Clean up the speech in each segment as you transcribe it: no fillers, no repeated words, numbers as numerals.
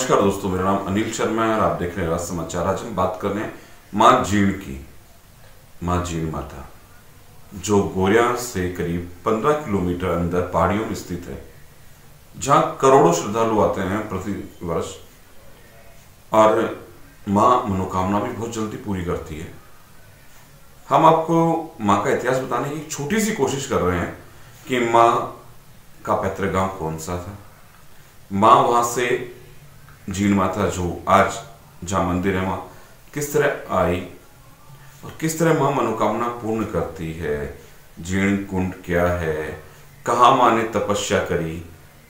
नमस्कार दोस्तों, मेरा नाम अनिल शर्मा है और आप देख रहे हैं राज समाचार। आज हम बात कर रहे हैं माँ जीण की। माँ जीण माता जो गोरिया से करीब 15 किलोमीटर अंदर पहाड़ियों में स्थित है, जहां करोड़ों श्रद्धालु आते हैं प्रति वर्ष और माँ मनोकामना भी बहुत जल्दी पूरी करती है। हम आपको माँ का इतिहास बताने की एक छोटी सी कोशिश कर रहे हैं कि माँ का पैतृक गांव कौन सा था, माँ वहां से जीण माता जो आज जहाँ मंदिर है वहां किस तरह आई और किस तरह माँ मनोकामना पूर्ण करती है। जीण कुंड क्या है, कहाँ माँ ने तपस्या करी,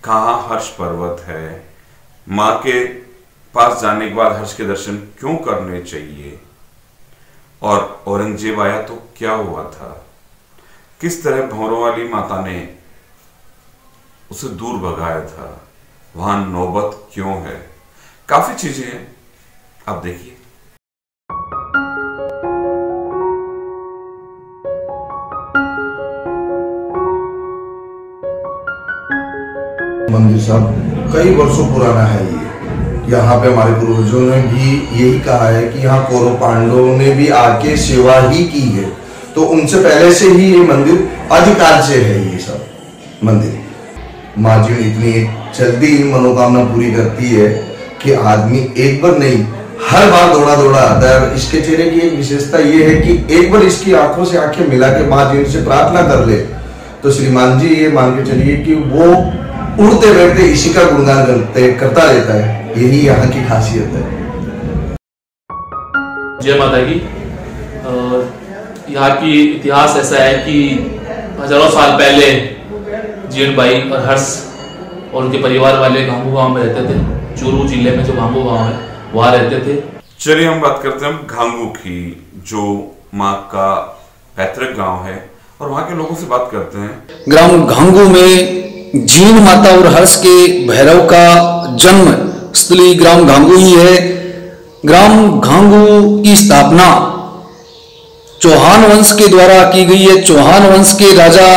कहाँ हर्ष पर्वत है, माँ के पास जाने के बाद हर्ष के दर्शन क्यों करने चाहिए, और औरंगजेब आया तो क्या हुआ था, किस तरह भौरों वाली माता ने उसे दूर भगाया था, वहां नौबत क्यों है, काफी चीजें हैं, आप देखिए। मंदिर साहब कई वर्षों पुराना है ये। यहाँ पे हमारे पूर्वजों ने भी यही कहा है कि यहाँ कौरव पांडवों ने भी आके सेवा ही की है, तो उनसे पहले से ही ये मंदिर अधिकाल से है। ये सब मंदिर माँ जीण इतनी जल्दी मनोकामना पूरी करती है कि आदमी एक बार नहीं हर बार दौड़ा दौड़ा आता है। इसके चेहरे की एक विशेषता ये है कि एक बार इसकी आंखों से आंखें मिला के माँ जीण से प्रार्थना कर ले तो श्रीमान जी ये मान के चलिए कि वो उड़ते बैठते इसी का गुणगान करता रहता है। यही यहाँ की खासियत है। जय माता की। यहाँ की इतिहास ऐसा है कि हजारों साल पहले जीण बाई और हर्ष और उनके परिवार वाले घांगू गांव में रहते थे। चूरू जिले में जो घांगू गांव है वहां रहते थे। चलिए हम बात करते हैं घांगू की, जो माँ का पैतृक गांव है, और वहां के लोगों से बात करते हैं। ग्राम घांगू में जीण माता और हर्ष के भैरव का जन्म स्थली ग्राम घांगू ही है। ग्राम घांगू की स्थापना चौहान वंश के द्वारा की गई है। चौहान वंश के राजा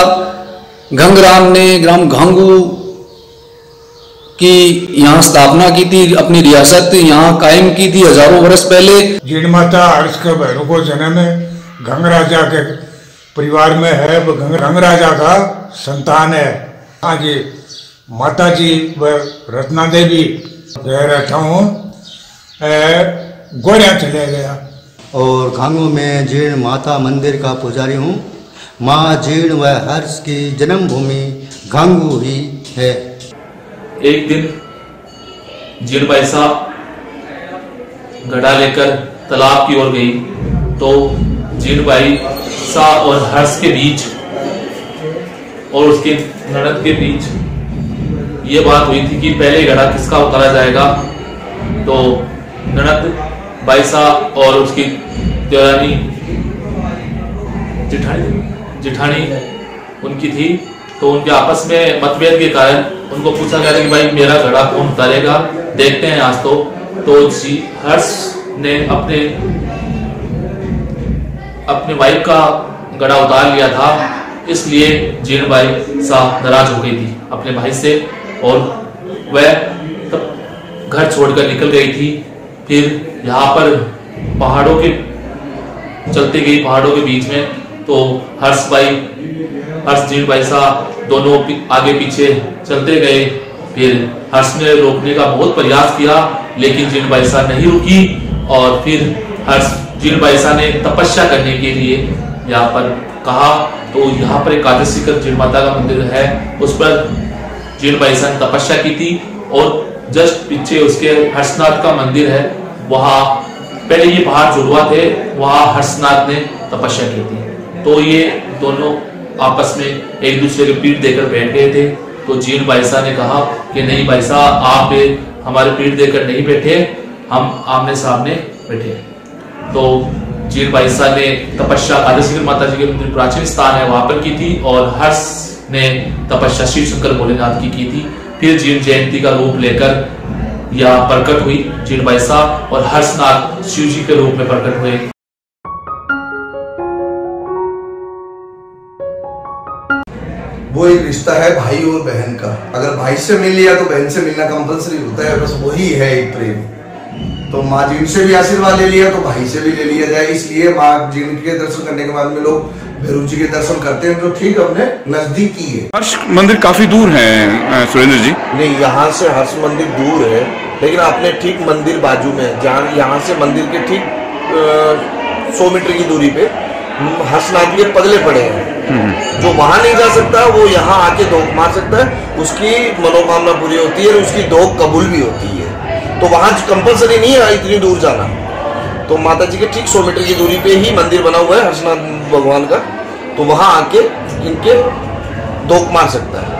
घंगराम ने ग्राम घांगू की यहाँ स्थापना की थी, अपनी रियासत यहाँ कायम की थी हजारों वर्ष पहले। जीण माता हर्ष के भैरव को जन्म घंग राजा के परिवार में है। वो घंग राजा का संतान है। आज माता जी व रत्ना देवी रहता हूँ गोरिया चले गया। और घांगू में जीण माता मंदिर का पुजारी हूँ। माँ जीण व हर्ष की जन्मभूमि घांगू ही है। एक दिन जीण बाई साहब घड़ा लेकर तालाब की ओर गई तो जीण बाई साहब और हर्ष के बीच और उसके ननद के बीच ये बात हुई थी कि पहले घड़ा किसका उतारा जाएगा। तो ननद बाई साहब और उसकी देवरानी जिठानी उनकी थी, तो उनके आपस में मतभेद के कारण उनको पूछा गया था कि भाई मेरा घड़ा कौन उतारेगा, देखते हैं आज तो हर्ष ने अपने वाइफ का घड़ा उतार लिया था। इसलिए जीण बाई साहब नाराज हो गई थी अपने भाई से और वह तब घर छोड़कर निकल गई थी। फिर यहाँ पर पहाड़ों के चलते गई पहाड़ों के बीच में, तो हर्ष जीण बाई साहब दोनों आगे पीछे चलते गए। फिर हर्ष ने रोकने का बहुत प्रयास किया लेकिन जीण बाई साहब नहीं रुकी और फिर जीण बाई साहब ने तपस्या करने के लिए यहाँ पर कहा। तो यहाँ पर एकादशी कर जीण माता का मंदिर है, उस पर जीण बाई साहब ने तपस्या की थी और जस्ट पीछे उसके हर्षनाथ का मंदिर है। वहां पहले ये पहाड़ जुड़वा थे, वहां हर्षनाथ ने तपस्या की थी। तो ये दोनों आपस में एक दूसरे के पीठ देकर बैठ गए थे। तो जीण बाई साहब ने कहा कि नहीं भाई साहब, आप हमारे पीठ देकर नहीं बैठे, हम आमने सामने बैठे। तो जीण बाई साहब ने तपस्या एकादशी माता जी के मंदिर प्राचीन स्थान है वहां पर की थी और हर्ष ने तपस्या शिव शंकर भोलेनाथ की थी। फिर जीण जयंती का रूप लेकर यह प्रकट हुई जीण बाई साहब और हर्षनाथ शिव जी के रूप में प्रकट हुए। वो एक रिश्ता है भाई और बहन का। अगर भाई से मिल लिया तो बहन से मिलना कंपलसरी होता है, बस वही है एक प्रेम। तो माँ जीण से भी आशीर्वाद ले लिया तो भाई से भी ले लिया जाए, इसलिए माँ जीण के दर्शन करने के बाद में लोग भैरव जी के दर्शन करते हैं जो ठीक अपने नजदीकी है। हर्ष मंदिर काफी दूर है सुरेंद्र जी। नहीं, यहाँ से हर्ष मंदिर दूर है, लेकिन अपने ठीक मंदिर बाजू में, जहाँ यहाँ से मंदिर के ठीक 100 मीटर की दूरी पे हर्षनाथ के पगले पड़े हैं। जो वहां नहीं जा सकता वो यहाँ आके धोख मार सकता है, उसकी मनोकामना पूरी होती है और उसकी धोख कबूल भी होती है। तो वहां कंपलसरी नहीं है इतनी दूर जाना। तो माता जी के ठीक 100 मीटर की दूरी पे ही मंदिर बना हुआ है हर्षनाथ भगवान का, तो वहां आके इनके धोख मार सकता है।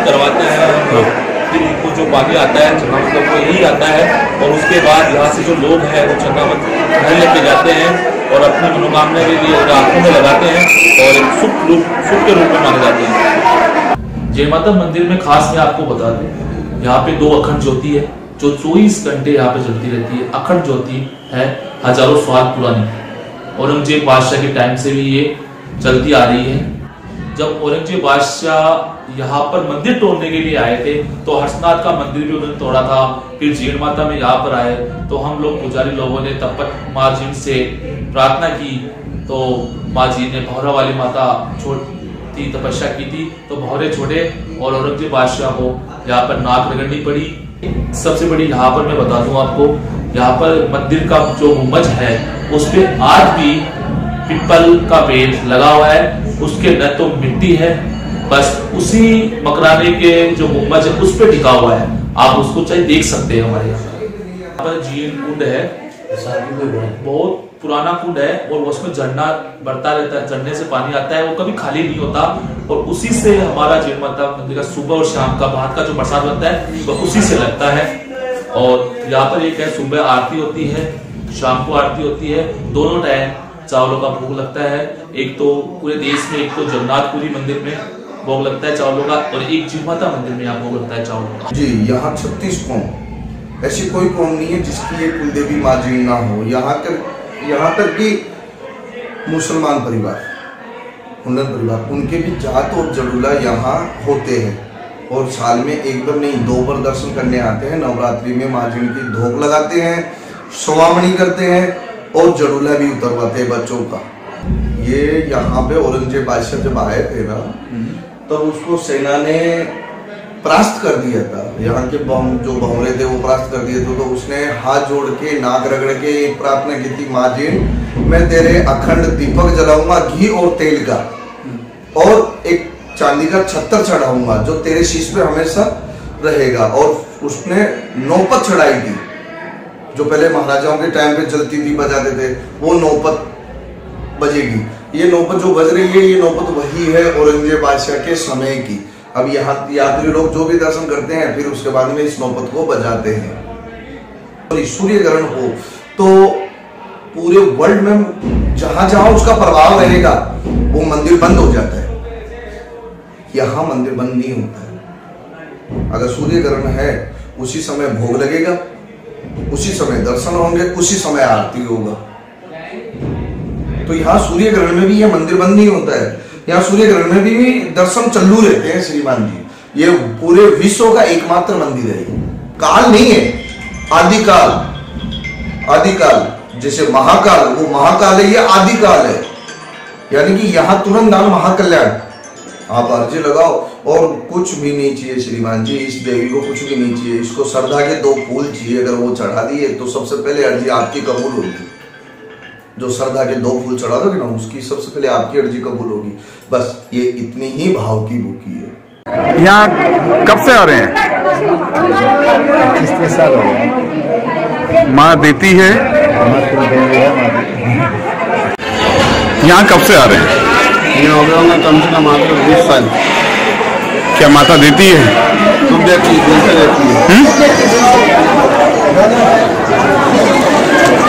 करवाते हैं, फिर इनको जो पानी आता है चंगा मतलब वो यही आता है, और उसके बाद यहाँ से जो लोग हैं वो चंगा मतलब घर लेके जाते हैं और अपनी मनोकामना के लिए आंखों में लगाते हैं और एक सुख के रूप में माने जाते हैं। जय माता मंदिर में खास मैं आपको बता दूं, यहाँ पे 2 अखंड ज्योति है जो 24 घंटे यहाँ पे जलती रहती है। अखंड ज्योति है हजारों साल पुरानी, औरंगजेब बादशाह के टाइम से भी ये चलती आ रही है। जब औरंगजेब बादशाह यहाँ पर मंदिर तोड़ने के लिए आए थे तो हर्षनाथ का मंदिर भी उन्होंने तोड़ा था। फिर जीण माता में यहाँ पर आए तो हम लोग पुजारी लोगों ने तपत माँ जीण से प्रार्थना की, तो माँ जी ने भौरा वाली माता छोटी तपस्या की थी तो भौरे छोड़े और औरंगजेब बादशाह को यहाँ पर नाक रगड़नी पड़ी। सबसे बड़ी यहाँ पर मैं बता दूं आपको, यहाँ पर मंदिर का जो गुंबज है उस पे आज भी पीपल का पेड़ लगा हुआ है, उसके न तो मिट्टी है, बस उसी मकराने के जो गुंबज है उस पे टिका हुआ है। आप उसको चाहे देख सकते हैं। हमारे यहाँ पर जीण कुंड है, बहुत पुराना कुंड है और उसमें झरना बढ़ता रहता है, झरने से पानी आता है, वो कभी खाली नहीं होता और उसी से हमारा जीण माता मंदिर का सुबह और शाम का भात का जो प्रसाद बनता है वो उसी से लगता है। और यहाँ पर एक है सुबह आरती होती है, शाम को आरती होती है, दोनों टाइम चावलों का भोग लगता है। एक तो पूरे देश में, एक तो जगन्नाथपुरी मंदिर में भोग लगता है चावलों का और एक जीण माता मंदिर में यहाँ भोग लगता है चावलों का। जी, यहाँ 36 कौम, ऐसी कोई कौम नहीं है जिसकी ये कुलदेवी माँ जीण ना हो। यहाँ तक कि मुसलमान परिवार, हुंडन परिवार, उनके भी जात और जड़ूला यहाँ होते हैं और साल में एक बार नहीं 2 बार दर्शन करने आते हैं। नवरात्रि में माँ जीण की धोख लगाते हैं, स्वामणी करते हैं और जड़ूला भी उतरवाते हैं बच्चों का। ये यहाँ पे औरंगजेब बादशाह जब आए थे ना तब उसको सेना ने परास्त कर दिया था। यहाँ के जो भंवरे थे वो परास्त कर दिए थे, तो उसने हाथ जोड़ के नाक रगड़ के एक प्रार्थना की थी, माँ जीण मैं तेरे अखंड दीपक जलाऊंगा घी और तेल का, और एक चांदी का छत्तर चढ़ाऊंगा जो तेरे शीश पे हमेशा रहेगा। और उसने नौपत चढ़ाई थी जो पहले महाराजाओं के टाइम पे जलती थी, बजाते थे, वो नौपत बजेगी। ये नौपत जो बज रही है ये नौपत वही है औरंगजेब बादशाह के समय की। अब यहाँ यात्री लोग जो भी दर्शन करते हैं फिर उसके बाद में इस नौपत को बजाते हैं। और सूर्य ग्रहण हो तो पूरे वर्ल्ड में जहां जहां उसका प्रभाव रहेगा वो मंदिर बंद हो जाता है। यहाँ मंदिर बंद नहीं होता है। अगर सूर्य ग्रहण है उसी समय भोग लगेगा, उसी समय दर्शन होंगे, उसी समय आरती होगा। तो यहाँ सूर्य ग्रहण में भी यह मंदिर बंद नहीं होता है, यहाँ सूर्य ग्रहण में भी दर्शन चालू रहते हैं। श्रीमान जी, ये पूरे विश्व का एकमात्र मंदिर है। काल नहीं है, आदिकाल। आदिकाल जैसे महाकाल, वो महाकाल है, ये आदिकाल है। यानी कि यहाँ तुरंत दान महाकल्याण। आप अर्जी लगाओ और कुछ भी नहीं चाहिए श्रीमान जी, इस देवी को कुछ भी नहीं चाहिए। इसको श्रद्धा के 2 फूल चाहिए, अगर वो चढ़ा दिए तो सबसे पहले अर्जी आपकी कबूल होगी। जो श्रद्धा के 2 फूल चढ़ा दोगे ना उसकी सबसे पहले आपकी अर्जी कबूल होगी। बस ये इतनी ही भाव की भूखी है। यहाँ कब से आ रहे हैं? 25 साल हो गए। माँ देती है। यहाँ कब से आ रहे हैं? ये हो गया मैं कम से कम आगे 20 साल। क्या माता देती है? तुम देती है।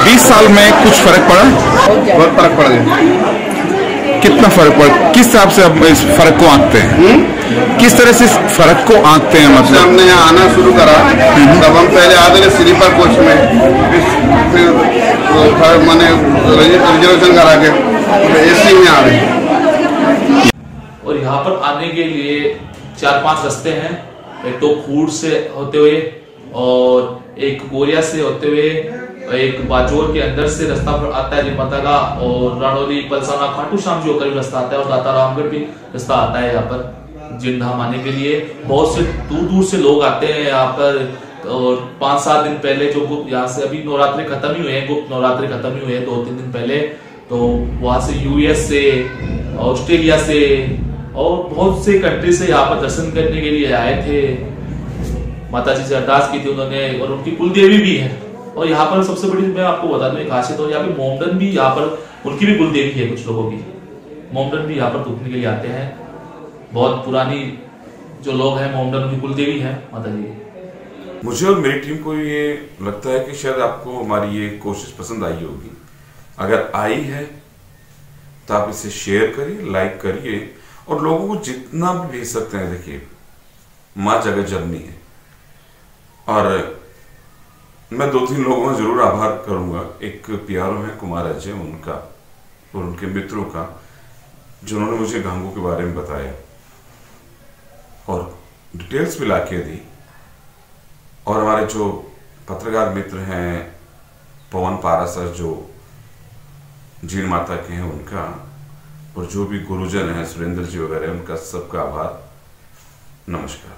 20 साल में कुछ फर्क पड़ा? बहुत फर्क पड़ गया। कितना फर्क पड़ा, किस हिसाब से अब इस फर्क को आंकते हैं? किस तरह से इस फर्क को आंकते हैं? मतलब हमने यहाँ आना शुरू करा तब हम पहले आते थे स्लीपर कोच में, फिर मैंने रिजर्वेशन करा के AC में आ रहे हैं। और यहाँ पर आने के लिए 4-5 रास्ते हैं। एक तो खूड़ से होते हुए और एक गोरिया से होते हुए, एक बाजोर के अंदर से रास्ता आता है जिनमाता का, और राणौली, पलसाना, खाटू श्याम जी होकर भी रास्ता आता है, और दाता रामगढ़ भी रास्ता आता है यहाँ पर जीर्ण धाम आने के लिए। बहुत से दूर दूर से लोग आते हैं यहाँ पर। और 5-7 दिन पहले जो गुप्त यहाँ से अभी नवरात्रि खत्म ही हुए हैं, गुप्त नवरात्रि खत्म ही हुए हैं 2-3 दिन पहले, तो वहां से US से, ऑस्ट्रेलिया से और बहुत से कंट्री से यहाँ पर दर्शन करने के लिए आए थे। माता जी से अरदास की थी उन्होंने, और उनकी कुलदेवी भी है। और यहाँ पर सबसे बड़ी मैं आपको बता दूं एक खासियत, और यहाँ पे मोमडन भी, यहाँ पर उनकी भी कुलदेवी है कुछ लोगों की। मोमडन भी यहाँ पर थूकने के लिए आते हैं। बहुत पुरानी जो लोग हैं मोमडन, उनकी कुलदेवी है माता जी। मुझे और मेरी टीम को ये लगता है कि शायद आपको हमारी ये कोशिश पसंद आई होगी। अगर आई है तो आप इसे शेयर करिए, लाइक करिए, और लोगों को जितना भी भेज सकते हैं। देखिए, माँ जगत जननी है, और मैं 2-3 लोगों का जरूर आभार करूंगा। एक प्यारो है कुमार अजय, उनका और उनके मित्रों का, जिन्होंने मुझे घांगू के बारे में बताया और डिटेल्स भी लाके दी। और हमारे जो पत्रकार मित्र हैं, पवन पारा सर जो जीर्ण माता के हैं, उनका, और जो भी गुरुजन हैं सुरेंद्र जी वगैरह, उनका सबका आभार। नमस्कार।